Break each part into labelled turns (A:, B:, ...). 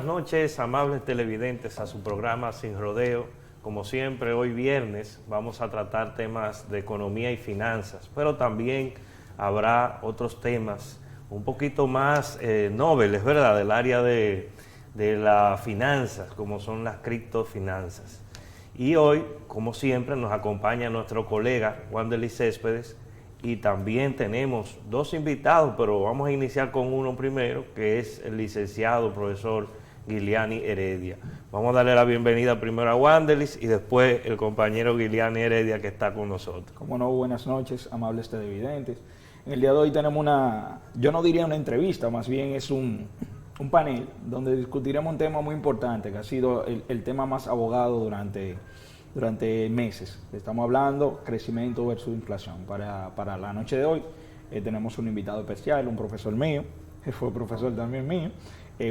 A: noches, amables televidentes, a su programa Sin Rodeo. Como siempre, hoy viernes vamos a tratar temas de economía y finanzas, pero también habrá otros temas un poquito más nobles, ¿verdad?, del área de las finanzas, como son las criptofinanzas. Y hoy, como siempre, nos acompaña nuestro colega Wanderly Céspedes, y también tenemos dos invitados, pero vamos a iniciar con uno primero, que es el licenciado profesor Guiliani Heredia. Vamos a darle la bienvenida primero a Wanderly y después el compañero Guiliani Heredia, que está con nosotros.
B: Como no, buenas noches, amables televidentes. En el día de hoy tenemos yo no diría una entrevista, más bien es un panel donde discutiremos un tema muy importante, que ha sido el tema más abogado durante meses. Estamos hablando crecimiento versus inflación. Para la noche de hoy tenemos un invitado especial, un profesor mío, que fue profesor también mío,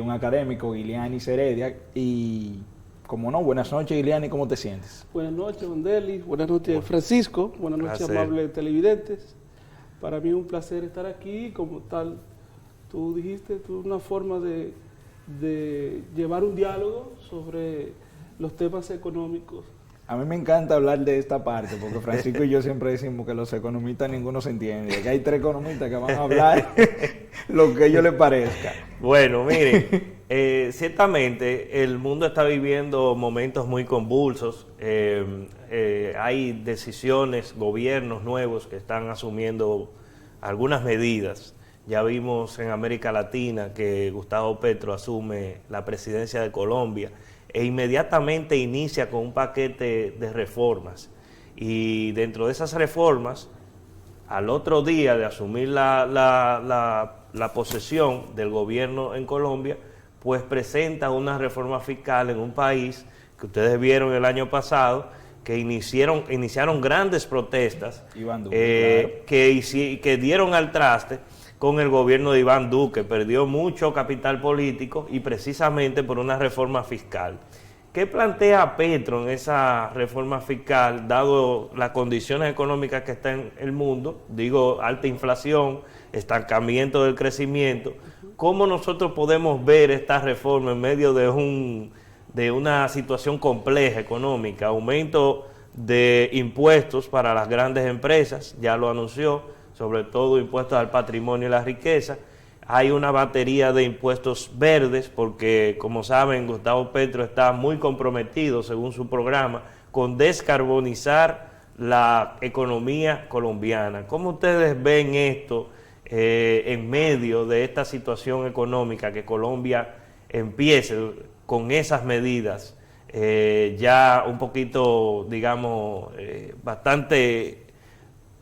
B: un académico, Guiliani Heredia. Y como no, buenas noches, Guiliani, ¿cómo te sientes?
C: Buenas noches, Wanderly, buenas noches, Francisco, buenas noches, amables televidentes. Para mí es un placer estar aquí, como tal, tú dijiste, una forma de llevar un diálogo sobre los temas económicos.
B: A mí me encanta hablar de esta parte, porque Francisco y yo siempre decimos que los economistas ninguno se entiende, que hay tres economistas que van a hablar lo que a ellos les parezca.
A: Bueno, miren, ciertamente el mundo está viviendo momentos muy convulsos, hay decisiones, gobiernos nuevos que están asumiendo algunas medidas. Ya vimos en América Latina que Gustavo Petro asume la presidencia de Colombia e inmediatamente inicia con un paquete de reformas. Y dentro de esas reformas, al otro día de asumir la posesión del gobierno en Colombia, pues presenta una reforma fiscal en un país que ustedes vieron el año pasado, que iniciaron grandes protestas,
B: Iván Duque, claro,
A: que dieron al traste con el gobierno de Iván Duque. Perdió mucho capital político y precisamente por una reforma fiscal. ¿Qué plantea Petro en esa reforma fiscal, dado las condiciones económicas que está en el mundo? Digo, alta inflación, estancamiento del crecimiento. ¿Cómo nosotros podemos ver esta reforma en medio de una situación compleja económica? Aumento de impuestos para las grandes empresas, ya lo anunció, sobre todo impuestos al patrimonio y la riqueza. Hay una batería de impuestos verdes porque, como saben, Gustavo Petro está muy comprometido, según su programa, con descarbonizar la economía colombiana. ¿Cómo ustedes ven esto en medio de esta situación económica, que Colombia empiece con esas medidas ya un poquito, digamos, bastante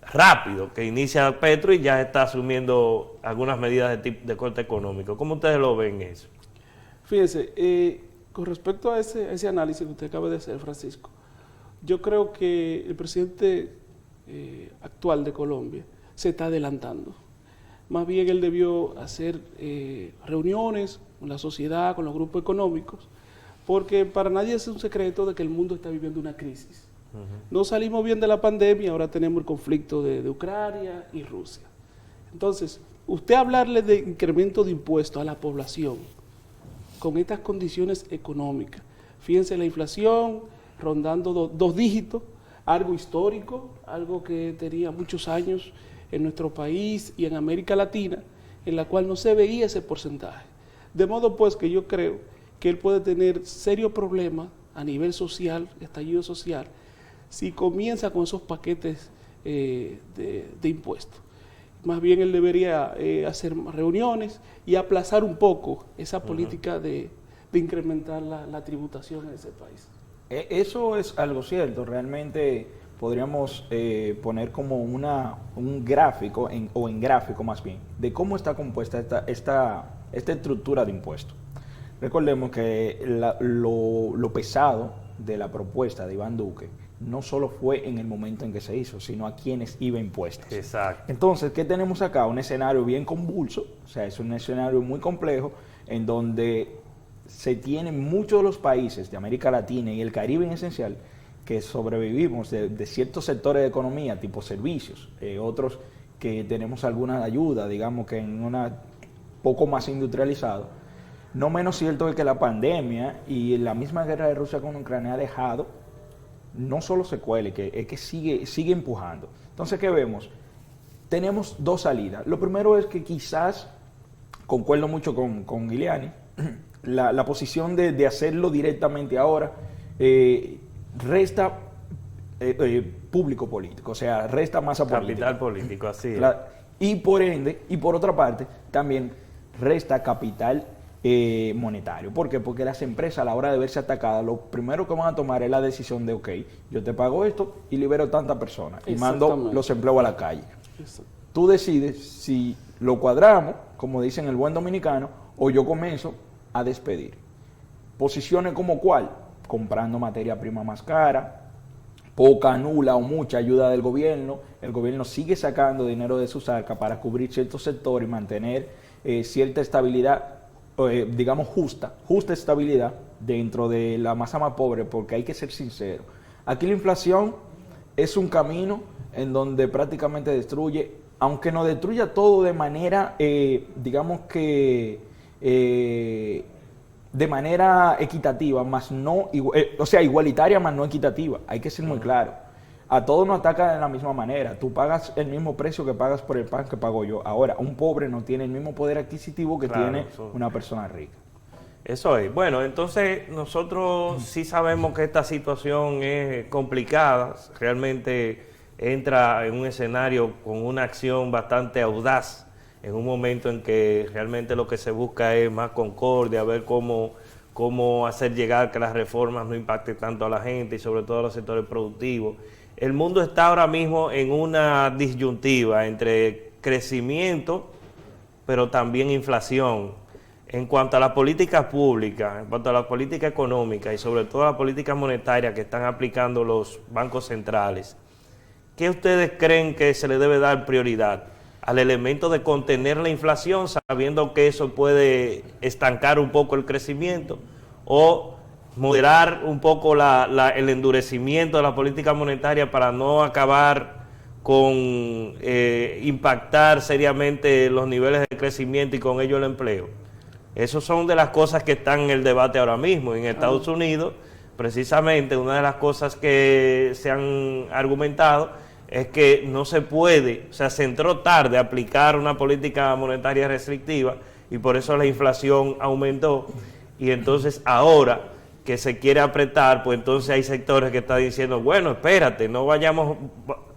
A: rápido, que inicia Petro y ya está asumiendo algunas medidas de corte económico? ¿Cómo ustedes lo ven eso?
C: Fíjense, con respecto a ese análisis que usted acaba de hacer, Francisco, yo creo que el presidente actual de Colombia se está adelantando. Más bien él debió hacer reuniones con la sociedad, con los grupos económicos, porque para nadie es un secreto de que el mundo está viviendo una crisis. No salimos bien de la pandemia, ahora tenemos el conflicto de Ucrania y Rusia. Entonces, usted hablarle de incremento de impuestos a la población con estas condiciones económicas, fíjense la inflación rondando dos dígitos, algo histórico, algo que tenía muchos años en nuestro país y en América Latina, en la cual no se veía ese porcentaje. De modo pues que yo creo que él puede tener serios problemas a nivel social, estallido social, si comienza con esos paquetes de impuestos. Más bien él debería hacer reuniones y aplazar un poco esa política de incrementar la tributación en ese país.
B: Eso es algo cierto. Realmente podríamos poner como un gráfico, en gráfico más bien, de cómo está compuesta esta estructura de impuestos. Recordemos que lo pesado de la propuesta de Iván Duque no solo fue en el momento en que se hizo, sino a quienes iba impuestos.
A: Exacto.
B: Entonces, ¿qué tenemos acá? Un escenario bien convulso, o sea, es un escenario muy complejo, en donde se tienen muchos de los países de América Latina y el Caribe en esencial, que sobrevivimos de ciertos sectores de economía, tipo servicios, otros que tenemos alguna ayuda, digamos que en una poco más industrializado, No menos cierto es que la pandemia y la misma guerra de Rusia con Ucrania ha dejado no solo secuelas, es que sigue empujando. Entonces, ¿qué vemos? Tenemos dos salidas. Lo primero es que quizás, concuerdo mucho con Giuliani, la posición de hacerlo directamente ahora resta público político, o sea, resta masa política.
A: Capital político, así es.
B: Y por ende, y por otra parte, también resta capital monetario. ¿Por qué? Porque las empresas, a la hora de verse atacadas, lo primero que van a tomar es la decisión de, ok, yo te pago esto y libero tantas personas y mando los empleos a la calle.
C: Exacto.
B: Tú decides si lo cuadramos, como dicen el buen dominicano, o yo comienzo a despedir. Posiciones como cuál, comprando materia prima más cara, poca, nula o mucha ayuda del gobierno. El gobierno sigue sacando dinero de sus arcas para cubrir ciertos sectores y mantener cierta estabilidad, digamos justa estabilidad dentro de la masa más pobre, porque hay que ser sincero. Aquí la inflación es un camino en donde prácticamente destruye, aunque no destruya todo de manera, digamos que, de manera equitativa, más no, o sea, igualitaria, más no equitativa. Hay que ser muy claro. A todos nos ataca de la misma manera. Tú pagas el mismo precio que pagas por el pan que pago yo. Ahora, un pobre no tiene el mismo poder adquisitivo que tiene una persona rica.
A: Eso es. Bueno, entonces nosotros sí sabemos que esta situación es complicada. Realmente entra en un escenario con una acción bastante audaz, en un momento en que realmente lo que se busca es más concordia, ver cómo hacer llegar que las reformas no impacten tanto a la gente y sobre todo a los sectores productivos. El mundo está ahora mismo en una disyuntiva entre crecimiento, pero también inflación. En cuanto a las políticas públicas, en cuanto a la política económica y sobre todo a la política monetaria que están aplicando los bancos centrales, ¿qué ustedes creen que se le debe dar prioridad? ¿Al elemento de contener la inflación, sabiendo que eso puede estancar un poco el crecimiento, o moderar un poco el endurecimiento de la política monetaria para no acabar con impactar seriamente los niveles de crecimiento y con ello el empleo? Esas son de las cosas que están en el debate ahora mismo. En Estados Unidos, precisamente, una de las cosas que se han argumentado es que no se puede, o sea, se entró tarde a aplicar una política monetaria restrictiva y por eso la inflación aumentó, y entonces ahora que se quiere apretar, pues entonces hay sectores que están diciendo, bueno, espérate, no vayamos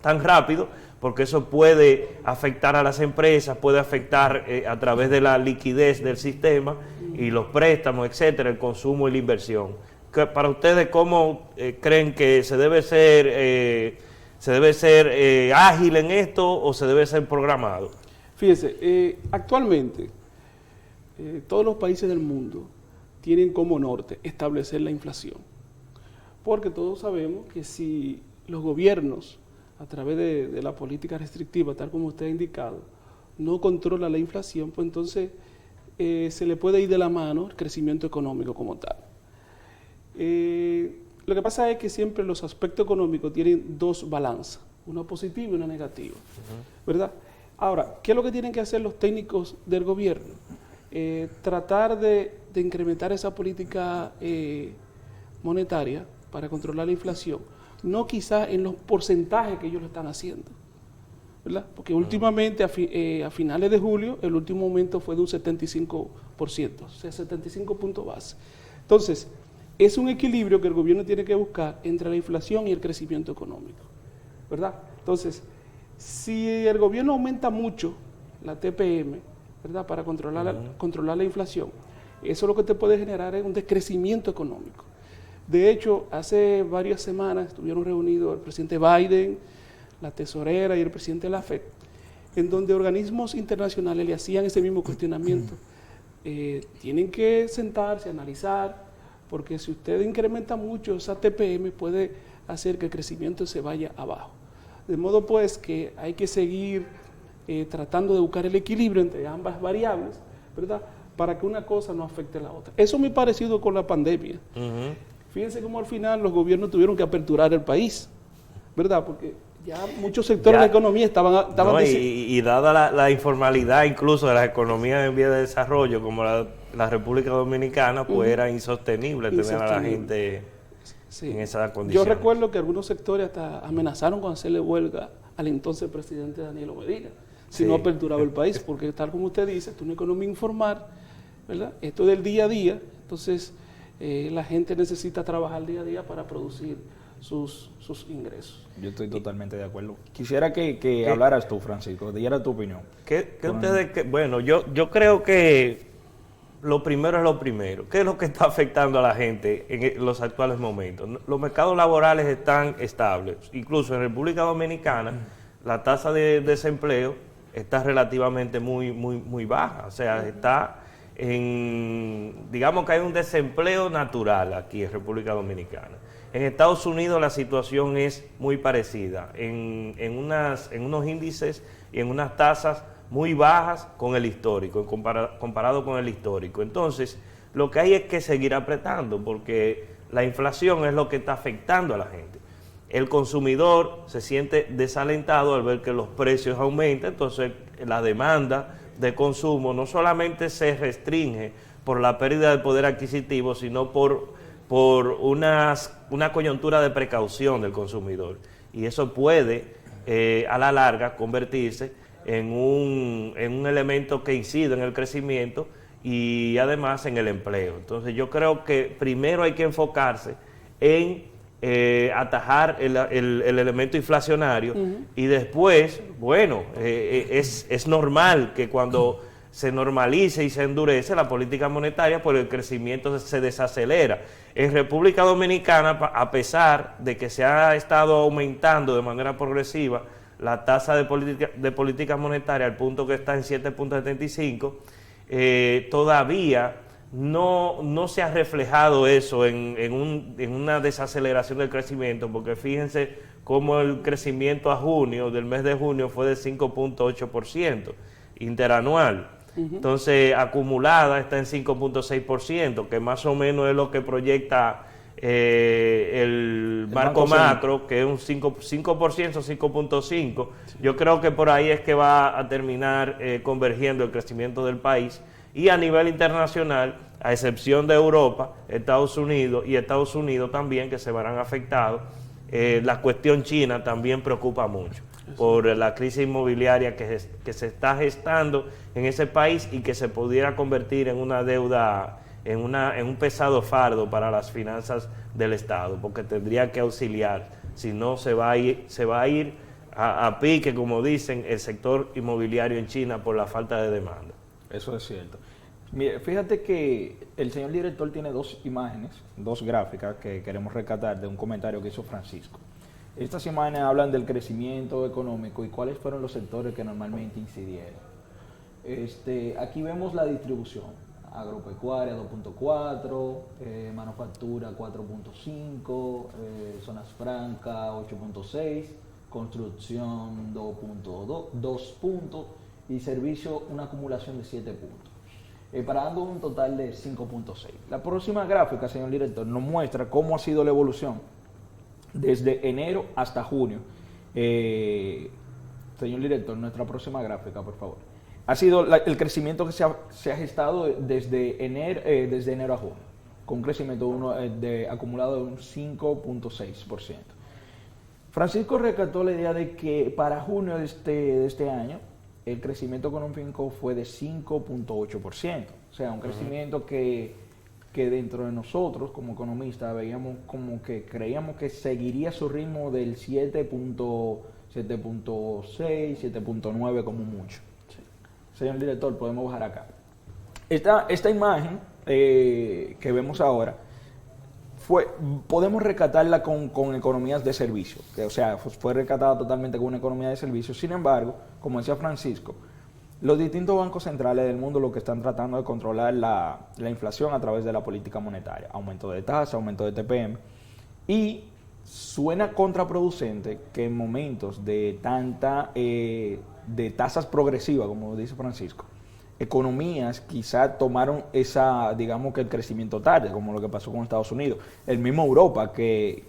A: tan rápido, porque eso puede afectar a las empresas, puede afectar a través de la liquidez del sistema y los préstamos, etcétera, el consumo y la inversión. Para ustedes, ¿cómo creen que se debe ser ágil en esto o se debe ser programado?
C: Fíjense, actualmente todos los países del mundo tienen como norte establecer la inflación, porque todos sabemos que si los gobiernos, a través de la política restrictiva, tal como usted ha indicado, no controlan la inflación, pues entonces se le puede ir de la mano el crecimiento económico como tal. Lo que pasa es que siempre los aspectos económicos tienen dos balanzas, una positiva y una negativa, ¿verdad? Ahora, ¿qué es lo que tienen que hacer los técnicos del gobierno? Tratar de incrementar esa política monetaria para controlar la inflación, no quizás en los porcentajes que ellos lo están haciendo, ¿verdad? Porque últimamente, a finales de julio, el último aumento fue de un 75%, o sea, 75 puntos base. Entonces, es un equilibrio que el gobierno tiene que buscar entre la inflación y el crecimiento económico, ¿verdad? Entonces, si el gobierno aumenta mucho la TPM, ¿verdad?, para controlar la inflación, eso lo que te puede generar es un decrecimiento económico. De hecho, hace varias semanas estuvieron reunidos el presidente Biden, la tesorera y el presidente de la FED, en donde organismos internacionales le hacían ese mismo cuestionamiento. Tienen que sentarse, analizar, porque si usted incrementa mucho esa TPM puede hacer que el crecimiento se vaya abajo. De modo pues que hay que seguir tratando de buscar el equilibrio entre ambas variables, ¿verdad?, para que una cosa no afecte a la otra. Eso me ha parecido con la pandemia. Fíjense cómo al final los gobiernos tuvieron que aperturar el país, ¿verdad?, porque Ya muchos sectores de la economía estaban
A: No,
C: diciendo...
A: y dada la informalidad incluso de las economías en vías de desarrollo, como la República Dominicana, pues era insostenible tener a la gente en esas condiciones.
C: Yo recuerdo que algunos sectores hasta amenazaron con hacerle huelga al entonces presidente Danilo Medina, si no aperturaba el país, porque tal como usted dice, esto es una economía informal, ¿verdad? Esto es del día a día, entonces la gente necesita trabajar día a día para producir sus ingresos.
B: Yo estoy totalmente de acuerdo. Quisiera que hablaras tú, Francisco, diera tu opinión.
A: Bueno, yo creo que lo primero es lo primero. ¿Qué es lo que está afectando a la gente en los actuales momentos? Los mercados laborales están estables. Incluso en República Dominicana, la tasa de desempleo está relativamente muy baja. O sea, está digamos que hay un desempleo natural aquí en República Dominicana. En Estados Unidos la situación es muy parecida, en unos índices y en unas tasas muy bajas con el histórico, comparado con el histórico. Entonces, lo que hay es que seguir apretando, porque la inflación es lo que está afectando a la gente. El consumidor se siente desalentado al ver que los precios aumentan, entonces la demanda de consumo no solamente se restringe por la pérdida del poder adquisitivo, sino por una coyuntura de precaución del consumidor. Y eso puede, a la larga, convertirse en un elemento que incide en el crecimiento y además en el empleo. Entonces yo creo que primero hay que enfocarse en atajar el elemento inflacionario y después, bueno, es normal que cuando se normalice y se endurece la política monetaria, pues el crecimiento se desacelera. En República Dominicana, a pesar de que se ha estado aumentando de manera progresiva la tasa de política monetaria al punto que está en 7.75, todavía no se ha reflejado eso en una desaceleración del crecimiento, porque fíjense cómo el crecimiento a junio, del mes de junio, fue de 5.8% interanual. Entonces, acumulada está en 5.6%, que más o menos es lo que proyecta el marco macro, que es un 5%, 5.5%. Yo creo que por ahí es que va a terminar convergiendo el crecimiento del país. Y a nivel internacional, a excepción de Europa, Estados Unidos también, que se verán afectados, la cuestión china también preocupa mucho por la crisis inmobiliaria que se está gestando en ese país y que se pudiera convertir en una deuda, en un pesado fardo para las finanzas del Estado, porque tendría que auxiliar, si no se va a ir a pique, como dicen, el sector inmobiliario en China por la falta de demanda.
B: Eso es cierto. Mire, fíjate que el señor director tiene dos imágenes, dos gráficas que queremos rescatar de un comentario que hizo Francisco. Estas imágenes hablan del crecimiento económico y cuáles fueron los sectores que normalmente incidieron. Aquí vemos la distribución: agropecuaria 2.4, manufactura 4.5, zonas francas 8.6, construcción 2 puntos y servicio una acumulación de 7 puntos. Para dando un total de 5.6. La próxima gráfica, señor director, nos muestra cómo ha sido la evolución desde enero hasta junio. Señor director, nuestra próxima gráfica, por favor. Ha sido el crecimiento que se ha gestado desde enero a junio, con un crecimiento acumulado de un 5.6%. Francisco rescató la idea de que para junio de este año, el crecimiento económico fue de 5.8%. O sea, un crecimiento que dentro de nosotros, como economistas, veíamos como que creíamos que seguiría su ritmo del 7.6, 7.9 como mucho. Sí. Señor director, podemos bajar acá. Esta imagen que vemos ahora, podemos rescatarla con economías de servicio, o sea, fue rescatada totalmente con una economía de servicio. Sin embargo, como decía Francisco, los distintos bancos centrales del mundo lo que están tratando de controlar la inflación a través de la política monetaria, aumento de tasa, aumento de TPM, y suena contraproducente que en momentos de tasas progresivas, como dice Francisco, economías quizá tomaron digamos que el crecimiento tarde, como lo que pasó con Estados Unidos. El mismo Europa, que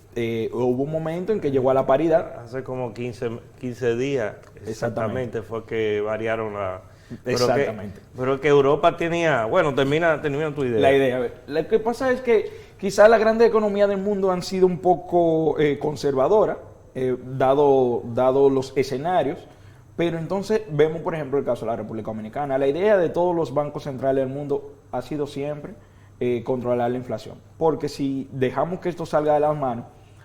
B: hubo un momento en que llegó a la paridad.
A: Hace como 15 días exactamente fue que variaron la...
B: Exactamente.
A: Pero que Europa tenía... Bueno, termina tu idea.
B: La idea. A ver, lo que pasa es que quizás las grandes economías del mundo han sido un poco conservadoras, dado los escenarios, pero entonces vemos, por ejemplo, el caso de la República Dominicana. La idea de todos los bancos centrales del mundo ha sido siempre controlar la inflación, porque si dejamos que esto salga de las manos,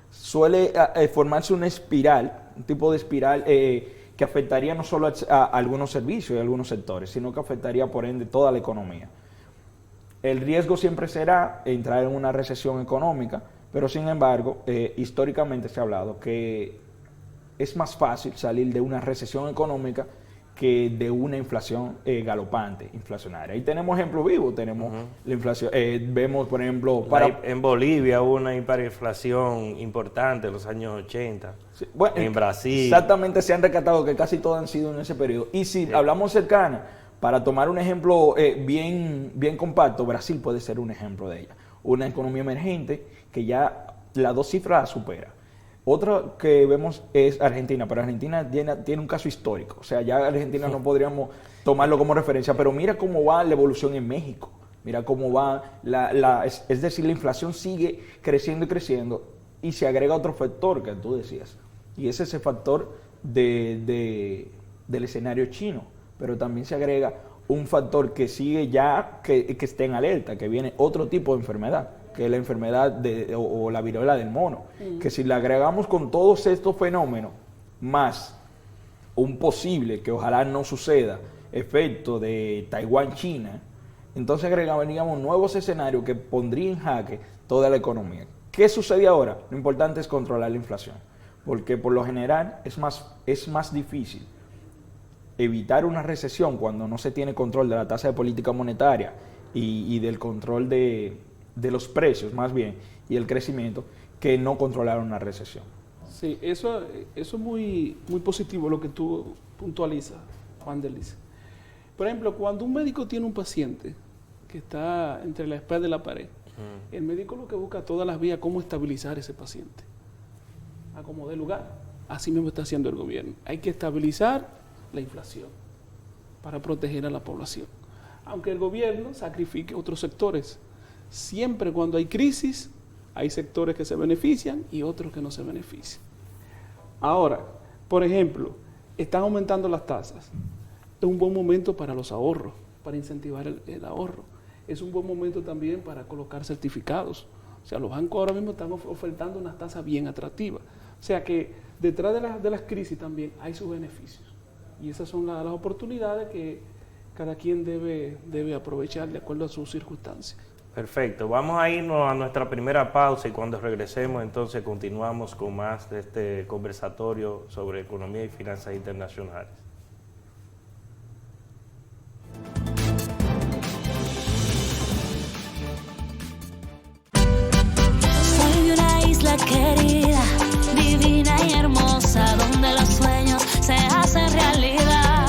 B: suele formarse una espiral, un tipo de espiral que afectaría no solo a algunos servicios y a algunos sectores, sino que afectaría por ende toda la economía. El riesgo siempre será entrar en una recesión económica, pero sin embargo, históricamente se ha hablado que es más fácil salir de una recesión económica que de una inflación galopante, inflacionaria. Ahí tenemos ejemplos vivos, tenemos la inflación, vemos por ejemplo...
A: En Bolivia hubo una hiperinflación importante en los años 80,
B: sí, bueno,
A: en Brasil.
B: Exactamente, se han rescatado que casi todas han sido en ese periodo. Y si hablamos cercana, para tomar un ejemplo bien compacto, Brasil puede ser un ejemplo de ella. Una economía emergente que ya las 2 cifras supera. Otra que vemos es Argentina, pero Argentina tiene un caso histórico. O sea, ya Argentina no podríamos tomarlo como referencia, pero mira cómo va la evolución en México. Mira cómo va, es decir, la inflación sigue creciendo y creciendo, y se agrega otro factor que tú decías, y es ese factor del escenario chino, pero también se agrega un factor que sigue ya, que esté en alerta, que viene otro tipo de enfermedad, que es la enfermedad o la viruela del mono, que si le agregamos con todos estos fenómenos, más un posible, que ojalá no suceda, efecto de Taiwán-China, entonces agregaríamos nuevos escenarios que pondrían en jaque toda la economía. ¿Qué sucede ahora? Lo importante es controlar la inflación, porque por lo general es más difícil evitar una recesión cuando no se tiene control de la tasa de política monetaria y del control de los precios más bien y el crecimiento, que no controlar una recesión.
C: Sí, eso es muy positivo lo que tú puntualizas, Juan Delis. Por ejemplo, cuando un médico tiene un paciente que está entre la espalda y la pared, el médico lo que busca todas las vías cómo estabilizar ese paciente, a como dé lugar. Así mismo está haciendo el gobierno. Hay que estabilizar la inflación para proteger a la población. Aunque el gobierno sacrifique otros sectores, siempre cuando hay crisis, hay sectores que se benefician y otros que no se benefician. Ahora, por ejemplo, están aumentando las tasas. Es un buen momento para los ahorros, para incentivar el ahorro. Es un buen momento también para colocar certificados. O sea, los bancos ahora mismo están ofertando unas tasas bien atractivas. O sea que detrás de las crisis también hay sus beneficios. Y esas son las oportunidades que cada quien debe aprovechar de acuerdo a sus circunstancias.
A: Perfecto, vamos a irnos a nuestra primera pausa y cuando regresemos entonces continuamos con más de este conversatorio sobre economía y finanzas internacionales.
D: Soy de una isla querida, divina y hermosa, donde los sueños se hacen realidad,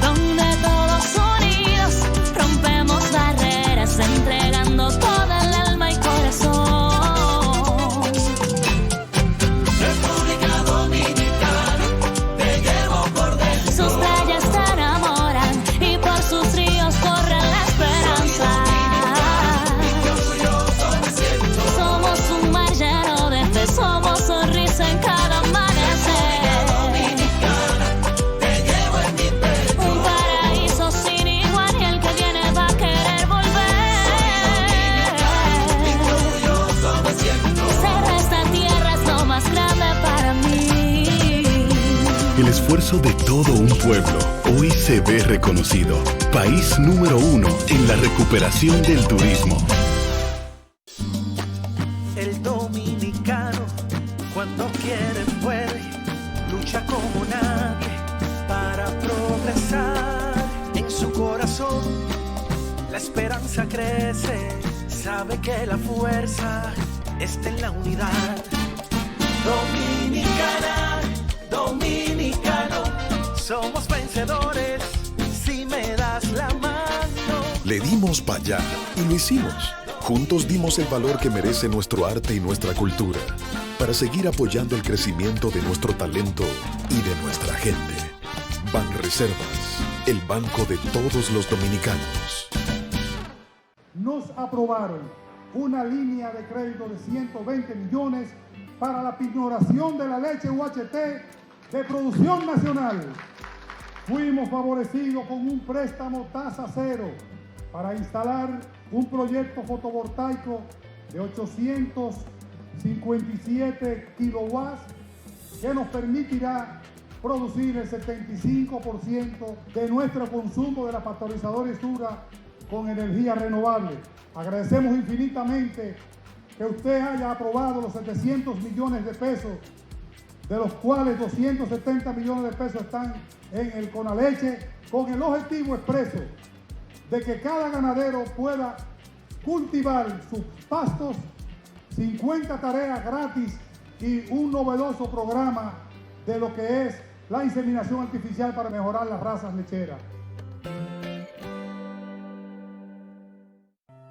D: donde todos unidos rompemos barreras, entregando toda el alma y corazón. República Dominicana, te llevo por dentro. Sus playas te enamoran y por sus ríos corre la esperanza. Somos un mar lleno de fe, somos sonrisa en cada amanecer. Te llevo en mi pecho. Un paraíso sin igual y el que viene va a querer volver. Ser de esta tierra es lo más grande para mí.
E: El esfuerzo de todo un pueblo hoy se ve reconocido. País número 1 en la recuperación del turismo.
F: El dominicano, cuando quiere puede, lucha como nadie para progresar. En su corazón la esperanza crece, sabe que la fuerza está en la unidad. Dominicana, dominicano, somos vencedores, sin me das la mano.
E: Le dimos para allá y lo hicimos. Juntos dimos el valor que merece nuestro arte y nuestra cultura para seguir apoyando el crecimiento de nuestro talento y de nuestra gente. Banreservas, el banco de todos los dominicanos.
G: Nos aprobaron una línea de crédito de 120 millones para la pignoración de la leche UHT de producción nacional. Fuimos favorecidos con un préstamo tasa cero para instalar un proyecto fotovoltaico de 857 kilowatts que nos permitirá producir el 75% de nuestro consumo de la pasteurizadora Isura con energía renovable. Agradecemos infinitamente que usted haya aprobado los 700 millones de pesos, de los cuales 270 millones de pesos están en el Conaleche, con el objetivo expreso de que cada ganadero pueda cultivar sus pastos, 50 tareas gratis y un novedoso programa de lo que es la inseminación artificial para mejorar las razas lecheras.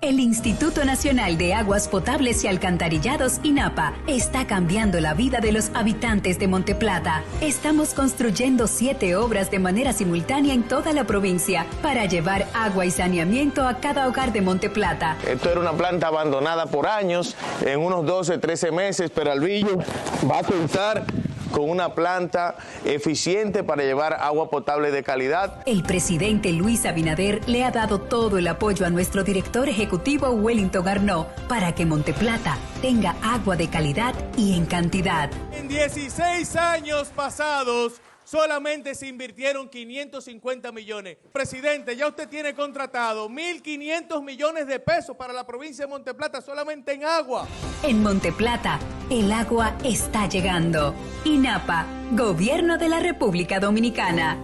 H: El Instituto Nacional de Aguas Potables y Alcantarillados, INAPA, está cambiando la vida de los habitantes de Monteplata. Estamos construyendo 7 obras de manera simultánea en toda la provincia para llevar agua y saneamiento a cada hogar de Monteplata.
I: Esto era una planta abandonada por años, en unos 12, 13 meses, Peralvillo va a contar con una planta eficiente para llevar agua potable de calidad.
H: El presidente Luis Abinader le ha dado todo el apoyo a nuestro director ejecutivo Wellington Arnaud para que Monteplata tenga agua de calidad y en cantidad.
J: En 16 años pasados, solamente se invirtieron 550 millones. Presidente, ya usted tiene contratado 1.500 millones de pesos para la provincia de Monteplata solamente en agua.
H: En Monteplata, el agua está llegando. INAPA, Gobierno de la República Dominicana.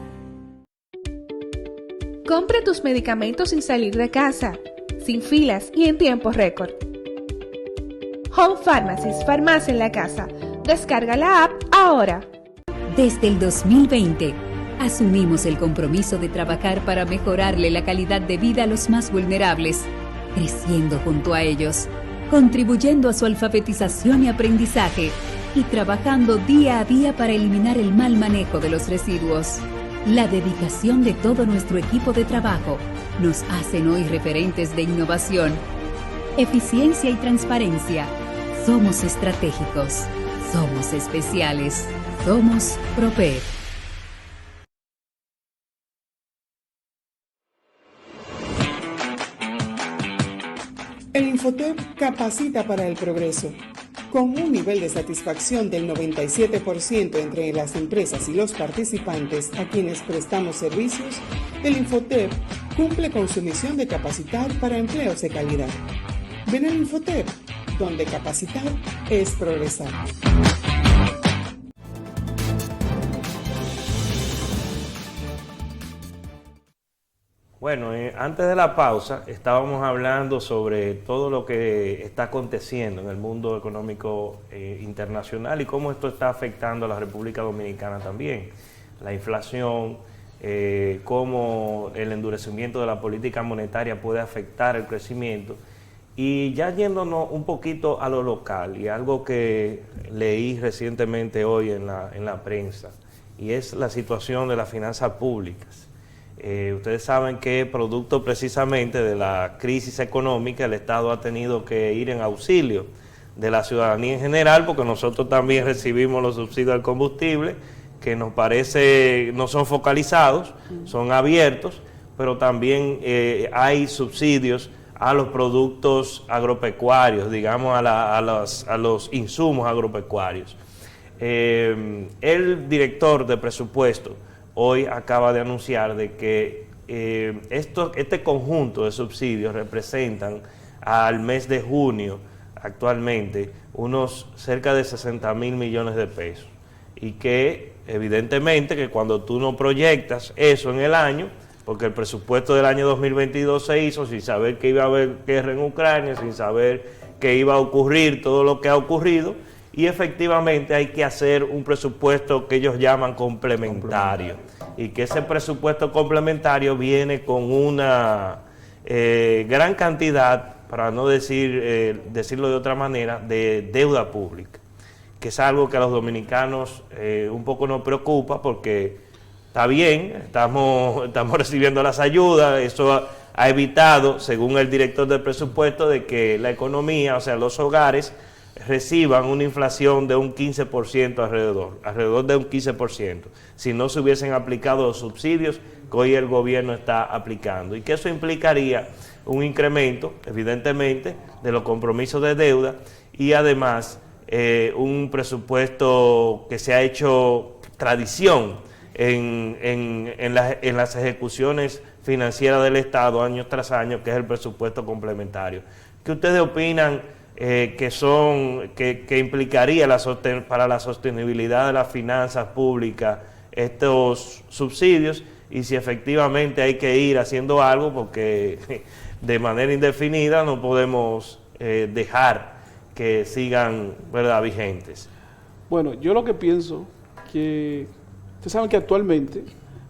K: Compre tus medicamentos sin salir de casa, sin filas y en tiempo récord. Home Pharmacies, farmacia en la casa. Descarga la app ahora.
H: Desde el 2020, asumimos el compromiso de trabajar para mejorarle la calidad de vida a los más vulnerables, creciendo junto a ellos, contribuyendo a su alfabetización y aprendizaje, y trabajando día a día para eliminar el mal manejo de los residuos. La dedicación de todo nuestro equipo de trabajo nos hacen hoy referentes de innovación, eficiencia y transparencia. Somos estratégicos, somos especiales. Somos Propep.
L: El Infotep capacita para el progreso. Con un nivel de satisfacción del 97% entre las empresas y los participantes a quienes prestamos servicios, el Infotep cumple con su misión de capacitar para empleos de calidad. Ven al Infotep, donde capacitar es progresar.
A: Bueno, antes de la pausa estábamos hablando sobre todo lo que está aconteciendo en el mundo económico internacional y cómo esto está afectando a la República Dominicana también. La inflación, cómo el endurecimiento de la política monetaria puede afectar el crecimiento. Y ya yéndonos un poquito a lo local y algo que leí recientemente hoy en la prensa, y es la situación de las finanzas públicas. Ustedes saben que producto precisamente de la crisis económica el Estado ha tenido que ir en auxilio de la ciudadanía en general, porque nosotros también recibimos los subsidios al combustible, que nos parece no son focalizados, son abiertos, pero también hay subsidios a los productos agropecuarios, digamos a los insumos agropecuarios. El director de presupuesto hoy acaba de anunciar de que este conjunto de subsidios representan al mes de junio actualmente unos cerca de 60,000 millones de pesos y que evidentemente que cuando tú no proyectas eso en el año, porque el presupuesto del año 2022 se hizo sin saber que iba a haber guerra en Ucrania, sin saber que iba a ocurrir todo lo que ha ocurrido, y efectivamente hay que hacer un presupuesto que ellos llaman complementario, y que ese presupuesto complementario viene con una gran cantidad, para no decirlo de otra manera, de deuda pública, que es algo que a los dominicanos un poco nos preocupa, porque está bien, estamos recibiendo las ayudas, eso ha evitado, según el director del presupuesto, de que la economía, o sea, los hogares, reciban una inflación de un 15% alrededor de un 15%, si no se hubiesen aplicado los subsidios que hoy el gobierno está aplicando, y que eso implicaría un incremento, evidentemente, de los compromisos de deuda, y además un presupuesto que se ha hecho tradición en las ejecuciones financieras del Estado año tras año, que es el presupuesto complementario. ¿Qué ustedes opinan que implicaría para la sostenibilidad de las finanzas públicas estos subsidios, y si efectivamente hay que ir haciendo algo, porque de manera indefinida no podemos dejar que sigan, ¿verdad?, vigentes?
C: Bueno, yo lo que pienso, que ustedes saben que actualmente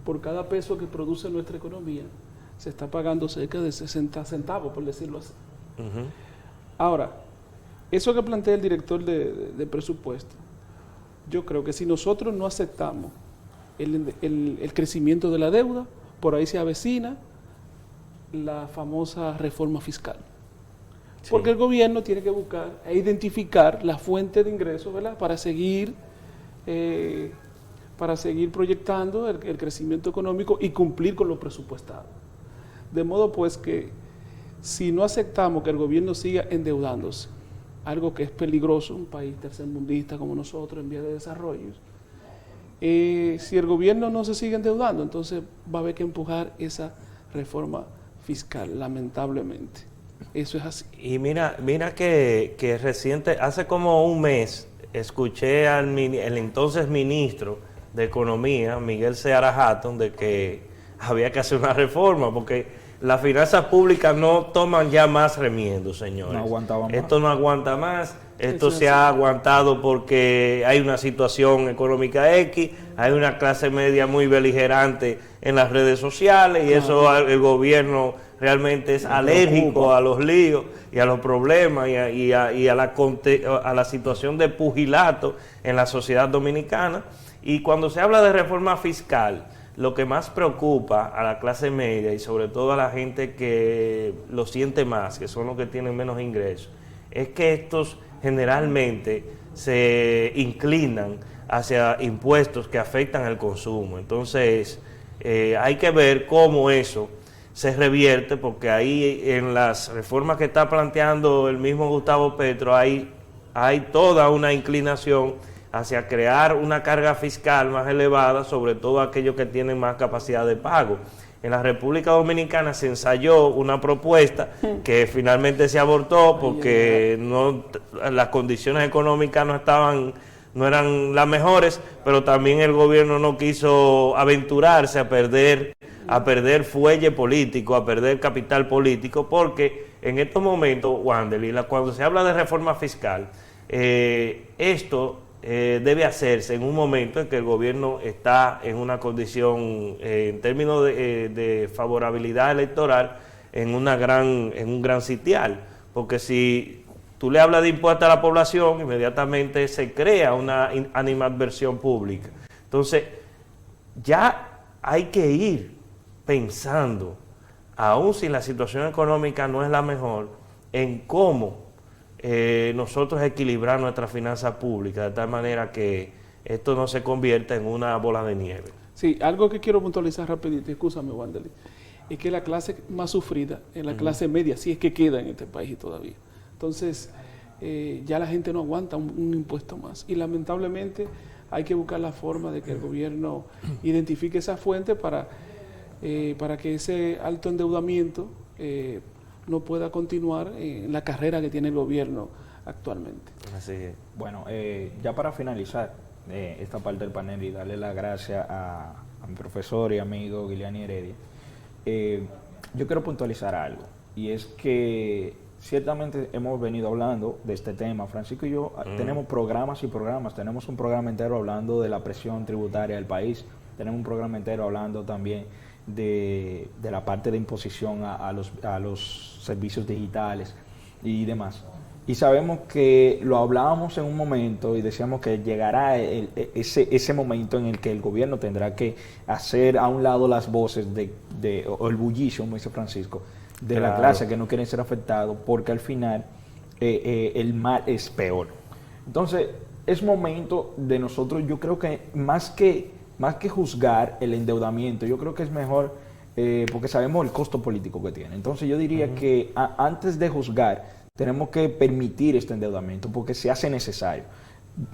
C: por cada peso que produce nuestra economía se está pagando cerca de 60 centavos, por decirlo así. Ahora, eso que plantea el director de presupuesto, yo creo que si nosotros no aceptamos el crecimiento de la deuda, por ahí se avecina la famosa reforma fiscal. Sí. Porque el gobierno tiene que buscar e identificar la fuente de ingresos, ¿verdad?, para seguir proyectando el crecimiento económico y cumplir con lo presupuestado. De modo pues que si no aceptamos que el gobierno siga endeudándose, algo que es peligroso, un país tercermundista como nosotros en vías de desarrollo, si el gobierno no se sigue endeudando, entonces va a haber que empujar esa reforma fiscal, lamentablemente. Eso es así. Y
A: mira que reciente, hace como un mes, escuché el entonces ministro de Economía, Miguel Seara Hatton, de que había que hacer una reforma, porque las finanzas públicas no toman ya más remiendo, señores. No aguantaban más. Esto no aguanta más. Esto se ha aguantado porque hay una situación económica X, hay una clase media muy beligerante en las redes sociales, y eso el gobierno realmente es alérgico a los líos y a los problemas y a la situación de pugilato en la sociedad dominicana. Y cuando se habla de reforma fiscal, lo que más preocupa a la clase media y sobre todo a la gente que lo siente más, que son los que tienen menos ingresos, es que estos generalmente se inclinan hacia impuestos que afectan el consumo. Entonces, hay que ver cómo eso se revierte, porque ahí en las reformas que está planteando el mismo Gustavo Petro hay toda una inclinación hacia crear una carga fiscal más elevada, sobre todo aquellos que tienen más capacidad de pago. En la República Dominicana se ensayó una propuesta que finalmente se abortó porque las condiciones económicas no eran las mejores, pero también el gobierno no quiso aventurarse a perder fuelle político, a perder capital político, porque en estos momentos, Wanderly, cuando se habla de reforma fiscal, esto debe hacerse en un momento en que el gobierno está en una condición, en términos de favorabilidad electoral, en un gran sitial, porque si tú le hablas de impuestos a la población, inmediatamente se crea una animadversión pública. Entonces, ya hay que ir pensando, aun si la situación económica no es la mejor, en cómo nosotros equilibrar nuestra finanza pública de tal manera que esto no se convierta en una bola de nieve.
C: Sí, algo que quiero puntualizar rapidito, escúchame, Wanderly, es que la clase más sufrida es la clase media, si es que queda en este país todavía. Entonces, ya la gente no aguanta un impuesto más, y lamentablemente hay que buscar la forma de que el gobierno identifique esa fuente para que ese alto endeudamiento no pueda continuar en la carrera que tiene el gobierno actualmente.
B: Así es. Bueno, ya para finalizar esta parte del panel y darle las gracias a mi profesor y amigo Guiliani Heredia, yo quiero puntualizar algo, y es que ciertamente hemos venido hablando de este tema. Francisco y yo tenemos programas y programas. Tenemos un programa entero hablando de la presión tributaria del país. Tenemos un programa entero hablando también de la parte de imposición a los servicios digitales y demás. Y sabemos que lo hablábamos en un momento y decíamos que llegará ese momento en el que el gobierno tendrá que hacer a un lado las voces o el bullicio, como dice Francisco, de la clase que no quieren ser afectados, porque al final el mal es peor. Entonces, es momento de nosotros, yo creo que más que juzgar el endeudamiento, yo creo que es mejor, porque sabemos el costo político que tiene. Entonces, yo diría que antes de juzgar, tenemos que permitir este endeudamiento porque se hace necesario.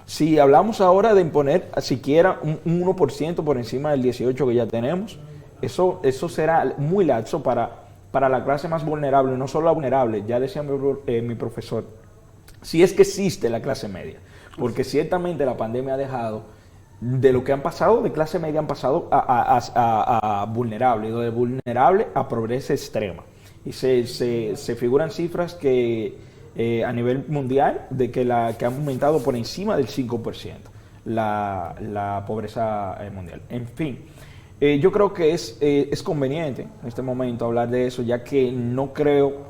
B: Si hablamos ahora de imponer siquiera un 1% por encima del 18% que ya tenemos, eso será muy laxo para la clase más vulnerable, no solo la vulnerable, ya decía mi profesor, si es que existe la clase media, porque ciertamente la pandemia ha dejado, de lo que han pasado de clase media han pasado a vulnerable, y de vulnerable a pobreza extrema. Y se figuran cifras que a nivel mundial de que han aumentado por encima del 5% la pobreza mundial. En fin, yo creo que es conveniente en este momento hablar de eso, ya que no creo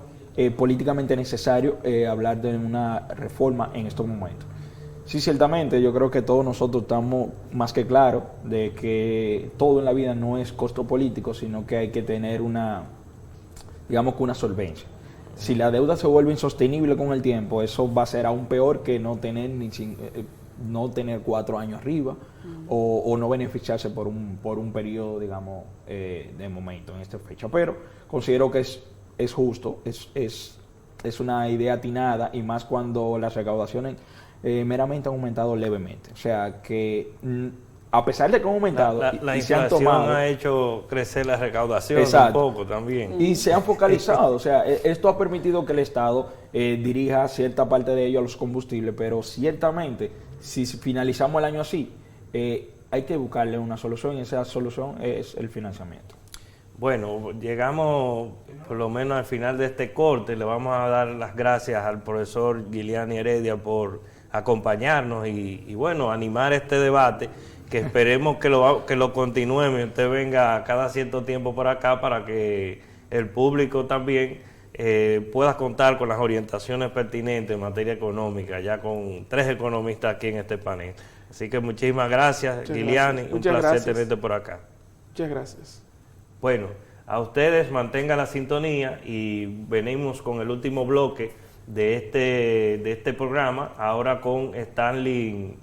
B: políticamente necesario hablar de una reforma en estos momentos. Sí, ciertamente, yo creo que todos nosotros estamos más que claros de que todo en la vida no es costo político, sino que hay que tener digamos que una solvencia. Si la deuda se vuelve insostenible con el tiempo, eso va a ser aún peor que no tener 4 años arriba o no beneficiarse por un periodo, digamos, de momento en esta fecha. Pero considero que es justo, es una idea atinada, y más cuando las recaudaciones meramente han aumentado levemente. O sea que a pesar de que han aumentado
A: la
B: y se han
A: inflación
B: tomado,
A: ha hecho crecer la recaudación un poco también.
B: Y se han focalizado, o sea, esto ha permitido que el Estado dirija cierta parte de ello a los combustibles, pero ciertamente, si finalizamos el año así, hay que buscarle una solución, y esa solución es el financiamiento.
A: Bueno, llegamos por lo menos al final de este corte. Le vamos a dar las gracias al profesor Giuliani Heredia por acompañarnos y bueno, animar este debate, que esperemos que lo continúen y usted venga cada cierto tiempo por acá para que el público también pueda contar con las orientaciones pertinentes en materia económica, ya con 3 economistas aquí en este panel. Así que muchísimas gracias, Giuliani, un placer tenerte por acá.
C: Muchas gracias.
A: Bueno, a ustedes mantengan la sintonía y venimos con el último bloque de este programa, ahora con Starling,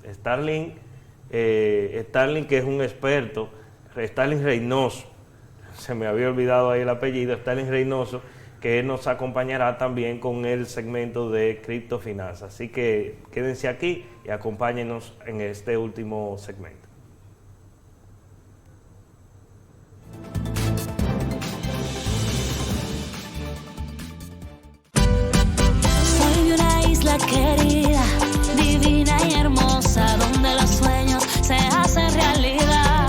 A: que es un experto, Starling Reynoso, se me había olvidado ahí el apellido, Starling Reynoso, que nos acompañará también con el segmento de criptofinanzas. Así que quédense aquí y acompáñenos en este último segmento.
D: Soy de una isla querida, divina y hermosa, donde los sueños se hacen realidad,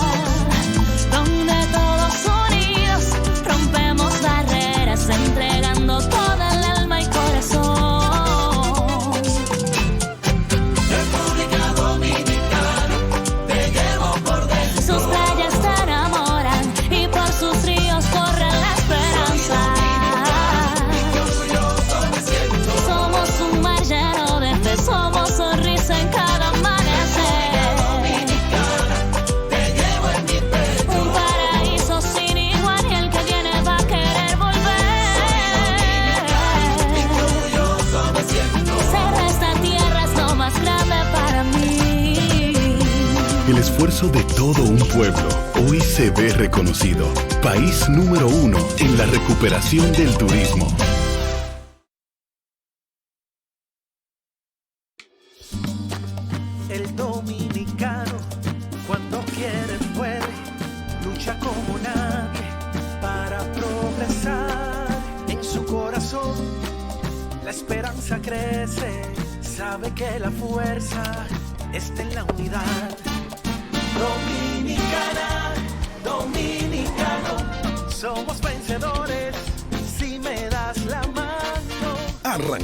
D: donde todos unidos rompemos barreras, entregando toda el alma y corazón. República Dominicana, te llevo por dentro. Sus playas te enamoran y por sus ríos corre la esperanza. Somos un mar lleno de fe, somos sonrisa en cada amanecer. Te llevo en mi pecho. Un paraíso sin igual y el que viene va a querer volver. Orgulloso me siento. Ser de esta tierra es lo más grande para mí.
E: El esfuerzo de todo un pueblo hoy se ve reconocido. País número 1 en la recuperación del turismo.
F: El dominicano, cuando quiere puede, lucha como nadie para progresar. En su corazón la esperanza crece, sabe que la fuerza está en la unidad. Dominicana, dominicano, somos vencedores si me das la mano.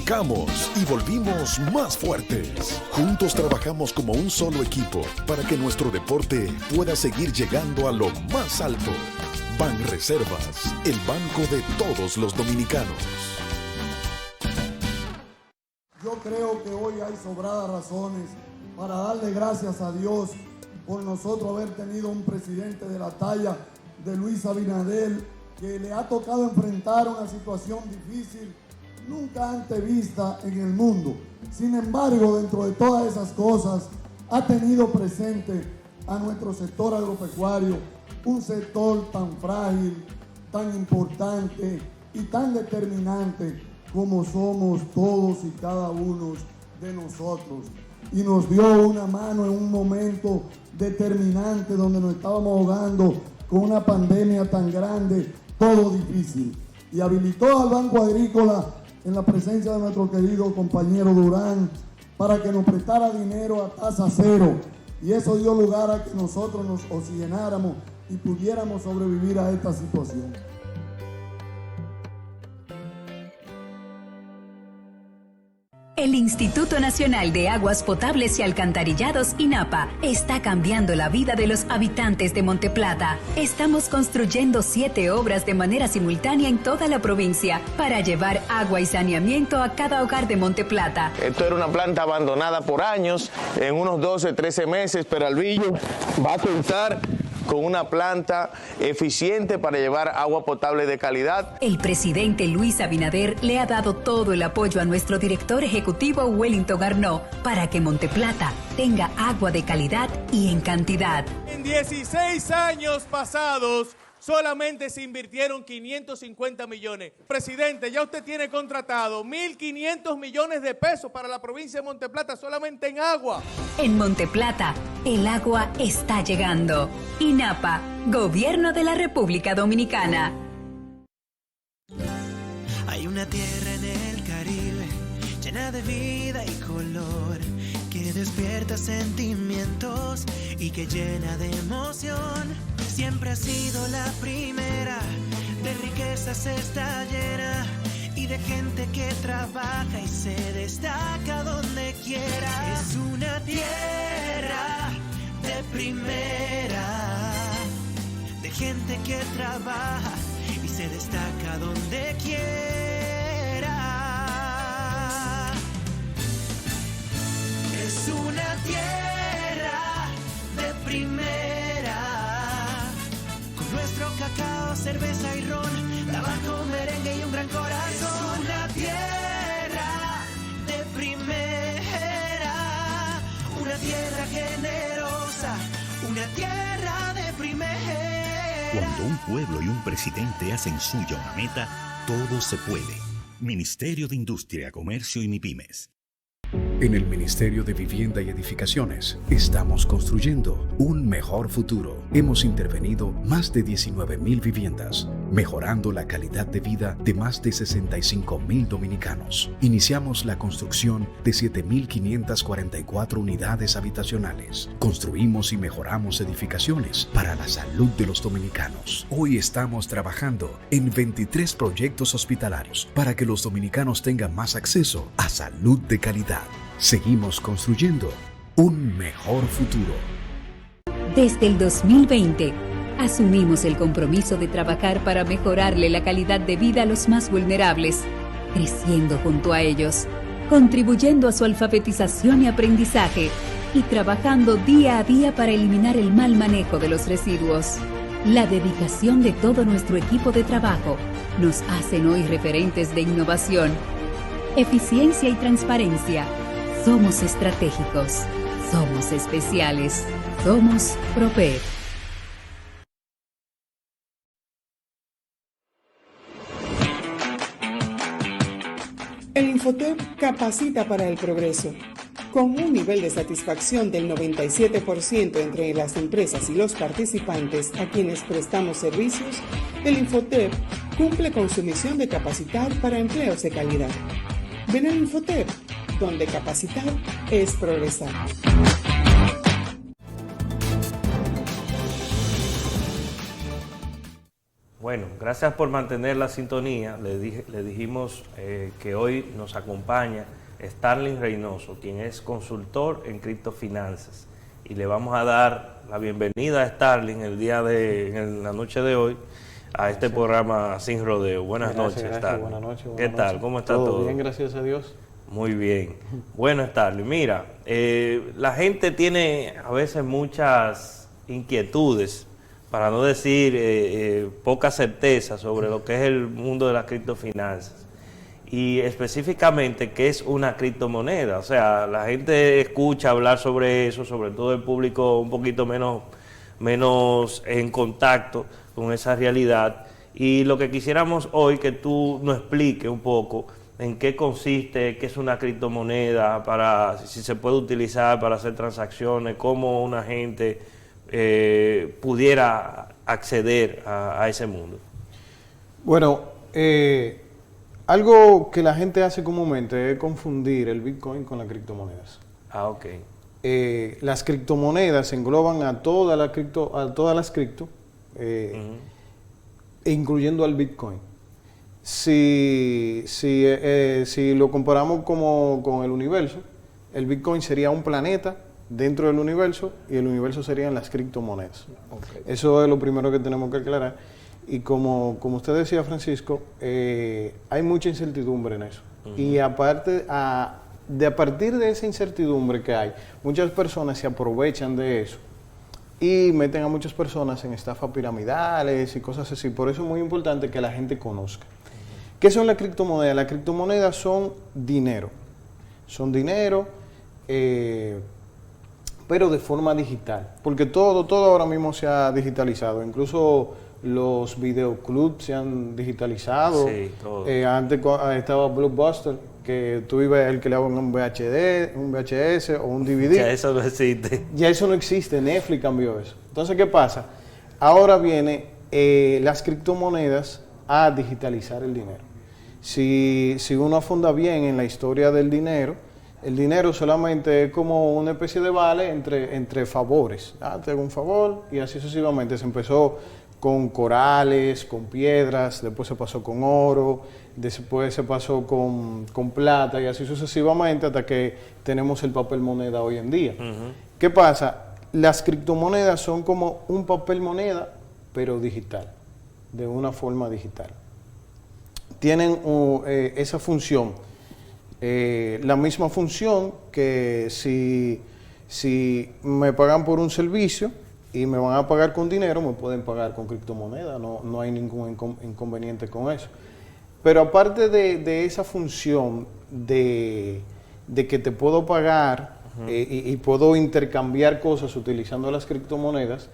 E: unificamos y volvimos más fuertes. Juntos trabajamos como un solo equipo para que nuestro deporte pueda seguir llegando a lo más alto. Banreservas, el banco de todos los dominicanos.
G: Yo creo que hoy hay sobradas razones para darle gracias a Dios por nosotros haber tenido un presidente de la talla de Luis Abinader, que le ha tocado enfrentar una situación difícil nunca antes vista en el mundo. Sin embargo, dentro de todas esas cosas, ha tenido presente a nuestro sector agropecuario, un sector tan frágil, tan importante y tan determinante como somos todos y cada uno de nosotros. Y nos dio una mano en un momento determinante donde nos estábamos ahogando con una pandemia tan grande, todo difícil. Y habilitó al Banco Agrícola en la presencia de nuestro querido compañero Durán para que nos prestara dinero a tasa cero. Y eso dio lugar a que nosotros nos oxigenáramos y pudiéramos sobrevivir a esta situación.
H: El Instituto Nacional de Aguas Potables y Alcantarillados, INAPA, está cambiando la vida de los habitantes de Monteplata. Estamos construyendo 7 obras de manera simultánea en toda la provincia para llevar agua y saneamiento a cada hogar de Monteplata.
I: Esto era una planta abandonada por años, en unos 12, 13 meses, Peralvillo va a contar con una planta eficiente para llevar agua potable de calidad.
H: El presidente Luis Abinader le ha dado todo el apoyo a nuestro director ejecutivo Wellington Arnaud para que Monteplata tenga agua de calidad y en cantidad.
J: En 16 años pasados, solamente se invirtieron 550 millones. Presidente, ya usted tiene contratado 1.500 millones de pesos para la provincia de Monteplata solamente en agua.
H: En Monteplata, el agua está llegando. INAPA, Gobierno de la República Dominicana.
F: Hay una tierra en el Caribe, llena de vida y color, que despierta sentimientos y que llena de emoción. Siempre ha sido la primera, de riquezas está llena y de gente que trabaja y se destaca donde quiera. Es una tierra de primera, de gente que trabaja y se destaca donde quiera. Es una tierra de primera, con nuestro cacao, cerveza y ron, tabaco, merengue y un gran corazón. Es una tierra de primera, una tierra generosa, una tierra de primera.
M: Cuando un pueblo y un presidente hacen suya una meta, todo se puede. Ministerio de Industria, Comercio y MIPYMES.
N: En el Ministerio de Vivienda y Edificaciones estamos construyendo un mejor futuro. Hemos intervenido más de 19,000 viviendas, mejorando la calidad de vida de más de 65,000 dominicanos. Iniciamos la construcción de 7,544 unidades habitacionales. Construimos y mejoramos edificaciones para la salud de los dominicanos. Hoy estamos trabajando en 23 proyectos hospitalarios para que los dominicanos tengan más acceso a salud de calidad. Seguimos construyendo un mejor futuro.
H: Desde el 2020, asumimos el compromiso de trabajar para mejorarle la calidad de vida a los más vulnerables, creciendo junto a ellos, contribuyendo a su alfabetización y aprendizaje y trabajando día a día para eliminar el mal manejo de los residuos. La dedicación de todo nuestro equipo de trabajo nos hacen hoy referentes de innovación, eficiencia y transparencia. Somos estratégicos, somos especiales, somos Propep.
L: El Infotep capacita para el progreso. Con un nivel de satisfacción del 97% entre las empresas y los participantes a quienes prestamos servicios, el Infotep cumple con su misión de capacitar para empleos de calidad. Ven al Infotep, donde capacitar es progresar.
A: Bueno, gracias por mantener la sintonía. Le dijimos que hoy nos acompaña Starling Reynoso, quien es consultor en criptofinanzas. Y le vamos a dar la bienvenida a Starling en la noche de hoy a este programa Sin Rodeo. Buenas noches, Starling.
O: Buenas noches.
A: ¿Qué tal? ¿Cómo está todo?
O: Bien, gracias a Dios.
A: Muy bien. Bueno, Starling, mira, la gente tiene a veces muchas inquietudes, para no decir poca certeza sobre lo que es el mundo de las criptofinanzas. Y específicamente, ¿qué es una criptomoneda? O sea, la gente escucha hablar sobre eso, sobre todo el público un poquito menos en contacto con esa realidad. Y lo que quisiéramos hoy que tú nos expliques un poco en qué consiste, qué es una criptomoneda, si se puede utilizar para hacer transacciones, cómo una gente pudiera acceder a ese mundo.
O: Bueno, algo que la gente hace comúnmente es confundir el Bitcoin con las criptomonedas.
A: Ah, ok.
O: Las criptomonedas engloban a todas las cripto, incluyendo al Bitcoin. Si lo comparamos con el universo, el Bitcoin sería un planeta dentro del universo y el universo serían las criptomonedas. Okay. Eso es lo primero que tenemos que aclarar. Y como usted decía, Francisco, hay mucha incertidumbre en eso. Y a partir de esa incertidumbre que hay, muchas personas se aprovechan de eso y meten a muchas personas en estafas piramidales y cosas así. Por eso es muy importante que la gente conozca. ¿Qué son las criptomonedas? Las criptomonedas son dinero. Son dinero, pero de forma digital. Porque todo ahora mismo se ha digitalizado. Incluso los videoclubs se han digitalizado.
A: Sí, todo.
O: Antes estaba Blockbuster, que tú ibas a alquilar un VHS o un DVD.
A: Ya eso no existe.
O: Ya eso no existe. Netflix cambió eso. Entonces, ¿qué pasa? Ahora viene las criptomonedas a digitalizar el dinero. Si uno afunda bien en la historia del dinero, el dinero solamente es como una especie de vale entre favores. Te hago un favor y así sucesivamente. Se empezó con corales, con piedras, después se pasó con oro, después se pasó con plata y así sucesivamente hasta que tenemos el papel moneda hoy en día. ¿Qué pasa? Las criptomonedas son como un papel moneda, pero digital, de una forma digital. Tienen esa función, la misma función que si me pagan por un servicio y me van a pagar con dinero, me pueden pagar con criptomoneda, no hay ningún inconveniente con eso. Pero aparte de esa función de que te puedo pagar y puedo intercambiar cosas utilizando las criptomonedas,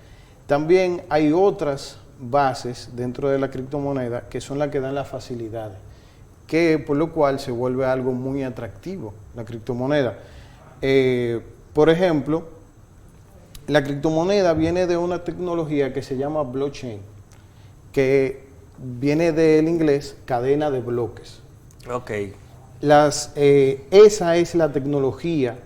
O: también hay otras bases dentro de la criptomoneda que son las que dan las facilidades, por lo cual se vuelve algo muy atractivo la criptomoneda. Por ejemplo, la criptomoneda viene de una tecnología que se llama blockchain, que viene del inglés cadena de bloques.
A: Ok.
O: Esa es la tecnología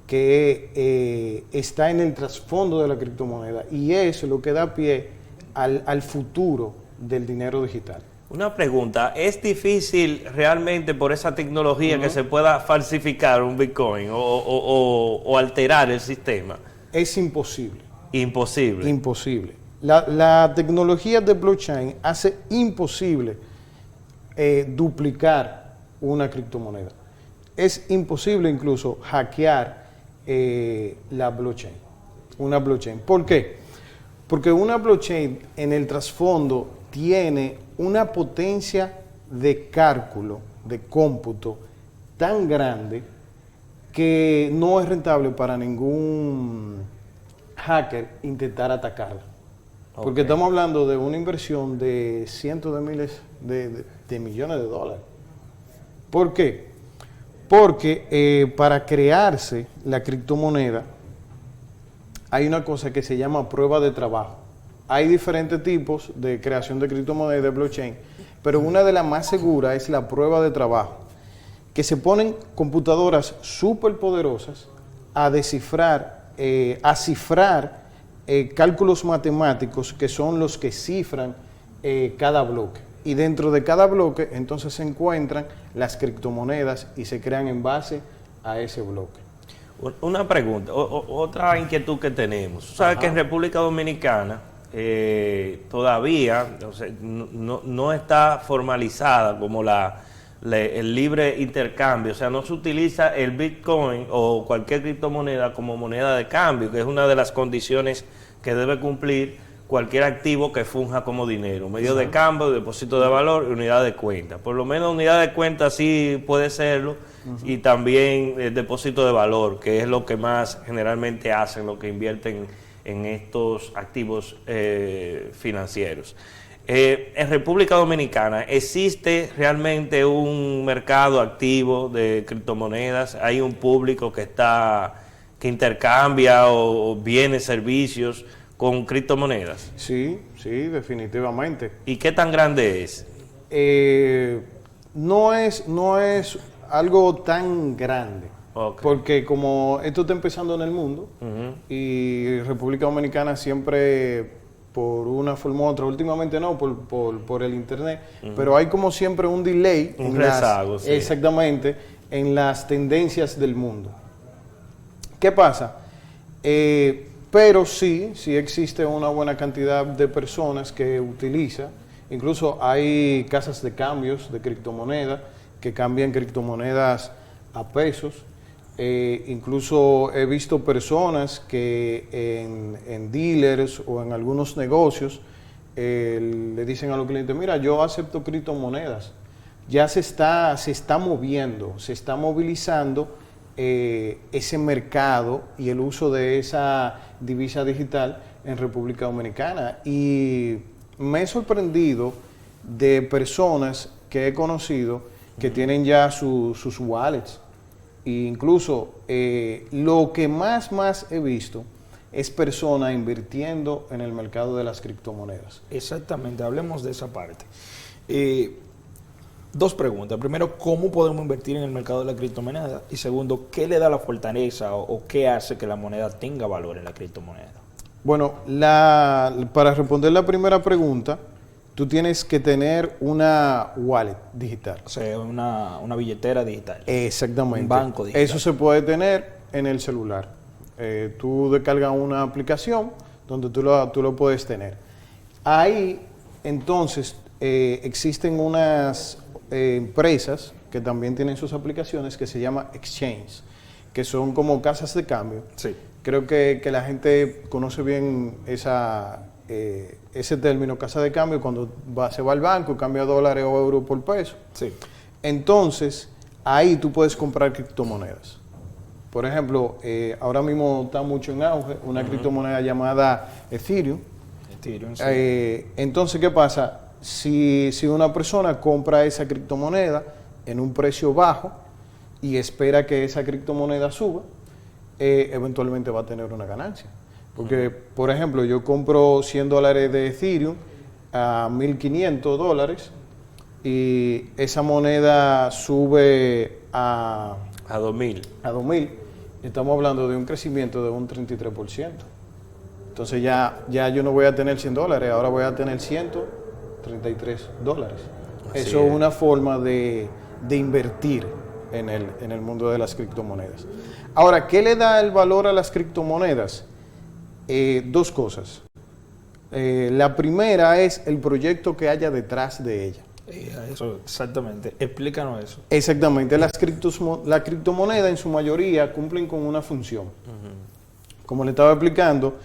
O: que está en el trasfondo de la criptomoneda y eso es lo que da pie al futuro del dinero digital.
A: Una pregunta, ¿es difícil realmente por esa tecnología que se pueda falsificar un Bitcoin o alterar el sistema?
O: Es imposible.
A: Imposible.
O: Imposible. La tecnología de blockchain hace imposible duplicar una criptomoneda. Es imposible incluso hackear la blockchain. Una blockchain. ¿Por qué? Porque una blockchain en el trasfondo tiene una potencia de cálculo, de cómputo tan grande que no es rentable para ningún hacker intentar atacarla. Okay. Porque estamos hablando de una inversión de cientos de miles de millones de dólares. ¿Por qué? Porque para crearse la criptomoneda hay una cosa que se llama prueba de trabajo. Hay diferentes tipos de creación de criptomonedas de blockchain, pero una de las más seguras es la prueba de trabajo, que se ponen computadoras súper poderosas a descifrar, a cifrar cálculos matemáticos que son los que cifran cada bloque. Y dentro de cada bloque entonces se encuentran las criptomonedas y se crean en base a ese bloque.
A: Una pregunta, otra inquietud que tenemos. Sabes que en República Dominicana todavía no está formalizada como el libre intercambio, o sea, no se utiliza el Bitcoin o cualquier criptomoneda como moneda de cambio, que es una de las condiciones que debe cumplir cualquier activo que funja como dinero, medio de cambio, depósito de valor y unidad de cuenta. Por lo menos unidad de cuenta sí puede serlo, y también el depósito de valor, que es lo que más generalmente hacen, lo que invierten en estos activos financieros. En República Dominicana, ¿existe realmente un mercado activo de criptomonedas? ¿Hay un público que intercambia o bienes, servicios con criptomonedas?
O: Sí, definitivamente.
A: ¿Y qué tan grande es?
O: No es algo tan grande, porque como esto está empezando en el mundo, y República Dominicana siempre, por una forma u otra, últimamente no, por el internet, pero hay como siempre un delay,
A: un rezago, sí.
O: Exactamente, en las tendencias del mundo. ¿Qué pasa? Pero sí existe una buena cantidad de personas que utiliza, incluso hay casas de cambios de criptomonedas que cambian criptomonedas a pesos. Incluso he visto personas que en dealers o en algunos negocios le dicen a los clientes, mira, yo acepto criptomonedas. Ya se está moviendo, se está movilizando ese mercado y el uso de esa divisa digital en República Dominicana. Y me he sorprendido de personas que he conocido que tienen ya sus wallets. E incluso lo que más he visto es personas invirtiendo en el mercado de las criptomonedas.
B: Exactamente, hablemos de esa parte. Dos preguntas. Primero, ¿cómo podemos invertir en el mercado de la criptomoneda? Y segundo, ¿qué le da la fortaleza o qué hace que la moneda tenga valor en la criptomoneda?
O: Bueno, para responder la primera pregunta, tú tienes que tener una wallet digital.
B: O sea, una billetera digital.
O: Exactamente.
B: Un banco digital.
O: Eso se puede tener en el celular. Tú descargas una aplicación donde tú lo puedes tener. Ahí, entonces, existen unas empresas que también tienen sus aplicaciones que se llama exchange, que son como casas de cambio.
B: Sí.
O: Creo que la gente conoce bien ese término, casa de cambio, cuando se va al banco y cambia dólares o euros por peso.
B: Sí.
O: Entonces, ahí tú puedes comprar criptomonedas. Por ejemplo, ahora mismo está mucho en auge una criptomoneda llamada Ethereum.
B: Ethereum, sí.
O: Entonces, ¿qué pasa? Si una persona compra esa criptomoneda en un precio bajo y espera que esa criptomoneda suba, eventualmente va a tener una ganancia. Porque, por ejemplo, yo compro $100 de Ethereum a $1,500 y esa moneda sube a
A: 2,000.
O: A 2,000. Estamos hablando de un crecimiento de un 33%. Entonces ya yo no voy a tener $100, ahora voy a tener $133. Eso es una forma de invertir en el mundo de las criptomonedas. Ahora, ¿qué le da el valor a las criptomonedas? Dos cosas. La primera es el proyecto que haya detrás de ella.
B: Eso, exactamente. Explícanos eso.
O: Exactamente. La criptomoneda en su mayoría cumplen con una función. Como le estaba explicando,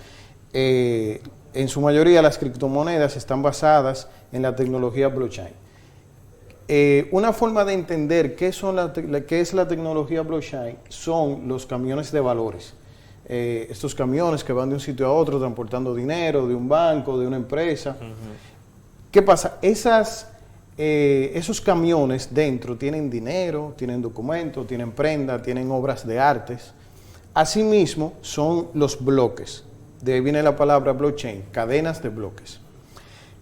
O: en su mayoría las criptomonedas están basadas en la tecnología blockchain. Una forma de entender qué es la tecnología blockchain son los camiones de valores. Estos camiones que van de un sitio a otro transportando dinero de un banco, de una empresa. ¿Qué pasa? Esos camiones dentro tienen dinero, tienen documentos, tienen prenda, tienen obras de artes. Asimismo, son los bloques. De ahí viene la palabra blockchain, cadenas de bloques.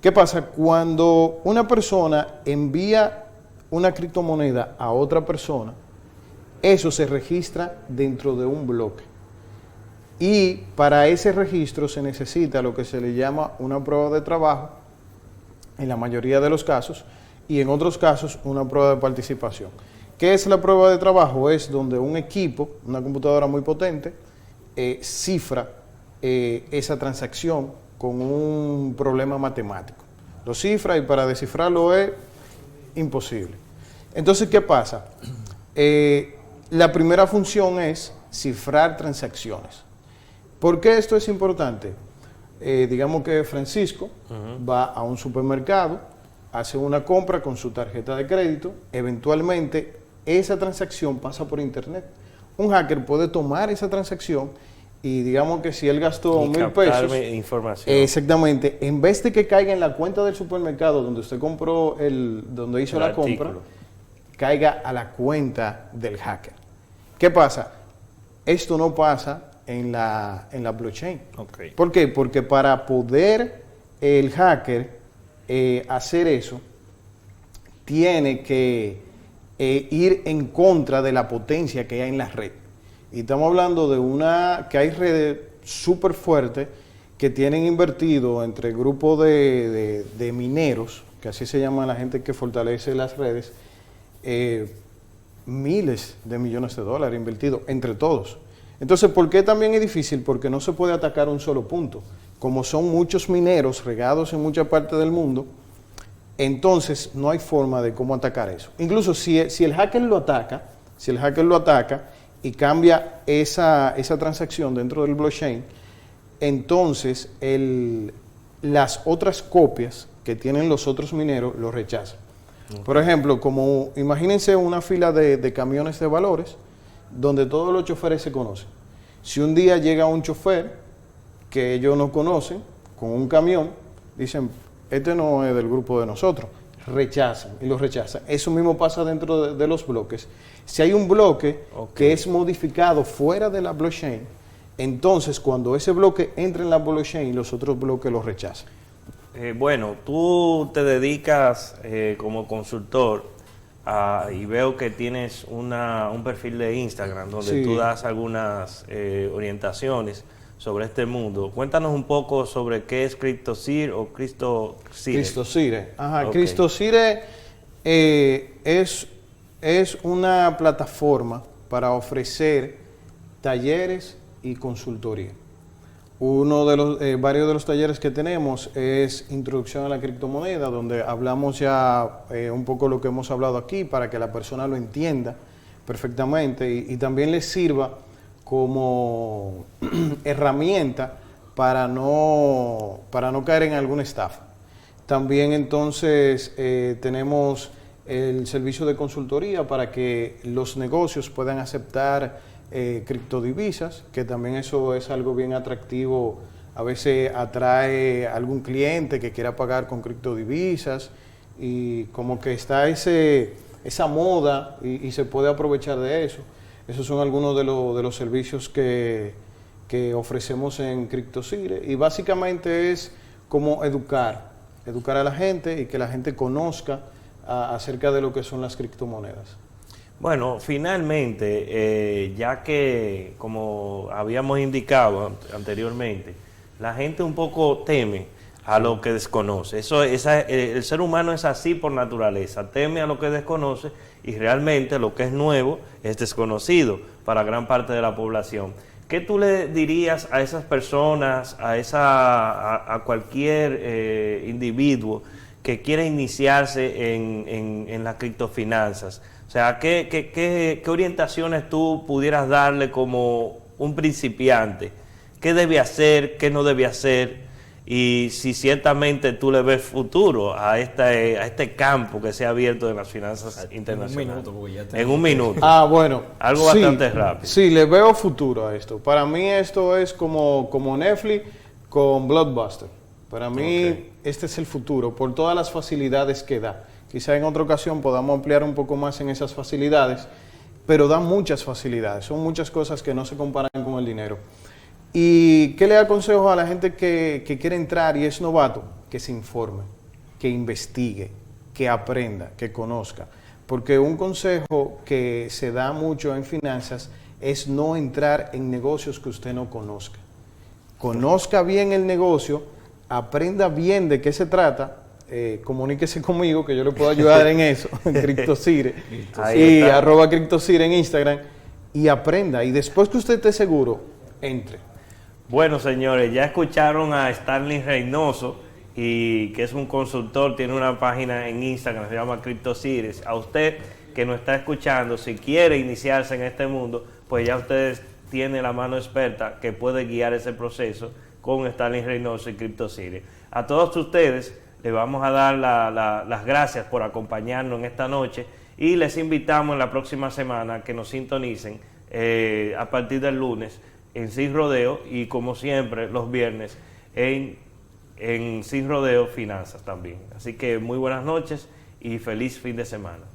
O: ¿Qué pasa? Cuando una persona envía una criptomoneda a otra persona, eso se registra dentro de un bloque. Y para ese registro se necesita lo que se le llama una prueba de trabajo en la mayoría de los casos, y en otros casos una prueba de participación. ¿Qué es la prueba de trabajo? Es donde un equipo, una computadora muy potente, cifra esa transacción con un problema matemático. Lo cifra y para descifrarlo es imposible. Entonces, ¿qué pasa? La primera función es cifrar transacciones. ¿Por qué esto es importante? Digamos que Francisco va a un supermercado, hace una compra con su tarjeta de crédito, eventualmente esa transacción pasa por internet. Un hacker puede tomar esa transacción y digamos que si él gastó
A: y
O: 1,000 pesos,
A: información.
O: Exactamente, en vez de que caiga en la cuenta del supermercado donde usted compró donde hizo la compra, caiga a la cuenta del hacker. ¿Qué pasa? Esto no pasa en la blockchain.
A: Okay.
O: ¿Por qué? Porque para poder el hacker hacer eso, tiene que ir en contra de la potencia que hay en la red. Y estamos hablando de que hay redes súper fuertes que tienen invertido entre grupos de mineros, que así se llama la gente que fortalece las redes, miles de millones de dólares invertidos entre todos. Entonces, ¿por qué también es difícil? Porque no se puede atacar un solo punto. Como son muchos mineros regados en muchas partes del mundo, entonces no hay forma de cómo atacar eso. Incluso si el hacker lo ataca, y cambia esa transacción dentro del blockchain, entonces las otras copias que tienen los otros mineros lo rechazan. Okay. Por ejemplo, como imagínense una fila de camiones de valores donde todos los choferes se conocen. Si un día llega un chofer que ellos no conocen con un camión, dicen, este no es del grupo de nosotros, rechazan y lo rechazan. Eso mismo pasa dentro de los bloques. Si hay un bloque que es modificado fuera de la blockchain, entonces cuando ese bloque entra en la blockchain, los otros bloques lo rechazan.
A: Bueno, tú te dedicas como consultor y veo que tienes un perfil de Instagram donde tú das algunas orientaciones sobre este mundo. Cuéntanos un poco sobre qué es CryptoCire o CryptoCire.
O: CryptoCire. Ajá,
A: Okay.
O: CryptoCire es una plataforma para ofrecer talleres y consultoría. Uno de los varios de los talleres que tenemos es Introducción a la criptomoneda, donde hablamos ya un poco lo que hemos hablado aquí para que la persona lo entienda perfectamente y también le sirva como herramienta para no caer en alguna estafa. También entonces tenemos el servicio de consultoría para que los negocios puedan aceptar criptodivisas, que también eso es algo bien atractivo. A veces atrae a algún cliente que quiera pagar con criptodivisas y como que está esa moda y se puede aprovechar de eso. Esos son algunos de los servicios que ofrecemos en CryptoCire y básicamente es como educar a la gente y que la gente conozca acerca de lo que son las criptomonedas.
A: Bueno, finalmente, ya que como habíamos indicado anteriormente, la gente un poco teme a lo que desconoce. El ser humano es así por naturaleza, teme a lo que desconoce y realmente lo que es nuevo es desconocido para gran parte de la población. ¿Qué tú le dirías a esas personas, a cualquier individuo que quiera iniciarse en las criptofinanzas? O sea, ¿qué orientaciones tú pudieras darle como un principiante? ¿Qué debe hacer? ¿Qué no debe hacer? Y si ciertamente tú le ves futuro a este campo que se ha abierto en las finanzas internacionales. En un minuto.
O: Bueno.
A: Algo bastante rápido.
O: Sí, le veo futuro a esto. Para mí esto es como Netflix con Blockbuster. Para mí este es el futuro por todas las facilidades que da. Quizá en otra ocasión podamos ampliar un poco más en esas facilidades, pero da muchas facilidades. Son muchas cosas que no se comparan con el dinero. ¿Y qué le aconsejo a la gente que quiere entrar y es novato? Que se informe, que investigue, que aprenda, que conozca. Porque un consejo que se da mucho en finanzas es no entrar en negocios que usted no conozca. Conozca bien el negocio, aprenda bien de qué se trata comuníquese conmigo que yo le puedo ayudar en eso, en CryptoCire,
A: Ahí
O: y
A: está.
O: @CryptoCire en Instagram, y aprenda, y después que usted esté seguro, entre.
A: Bueno, señores, ya escucharon a Stanley Reynoso, y que es un consultor, tiene una página en Instagram, se llama CryptoCire. A usted que nos está escuchando, si quiere iniciarse en este mundo, pues ya ustedes tienen la mano experta que puede guiar ese proceso con Stanley Reynoso y CryptoCire. A todos ustedes les vamos a dar las gracias por acompañarnos en esta noche y les invitamos en la próxima semana que nos sintonicen a partir del lunes en Sin Rodeo y como siempre los viernes en Sin Rodeo Finanzas también. Así que muy buenas noches y feliz fin de semana.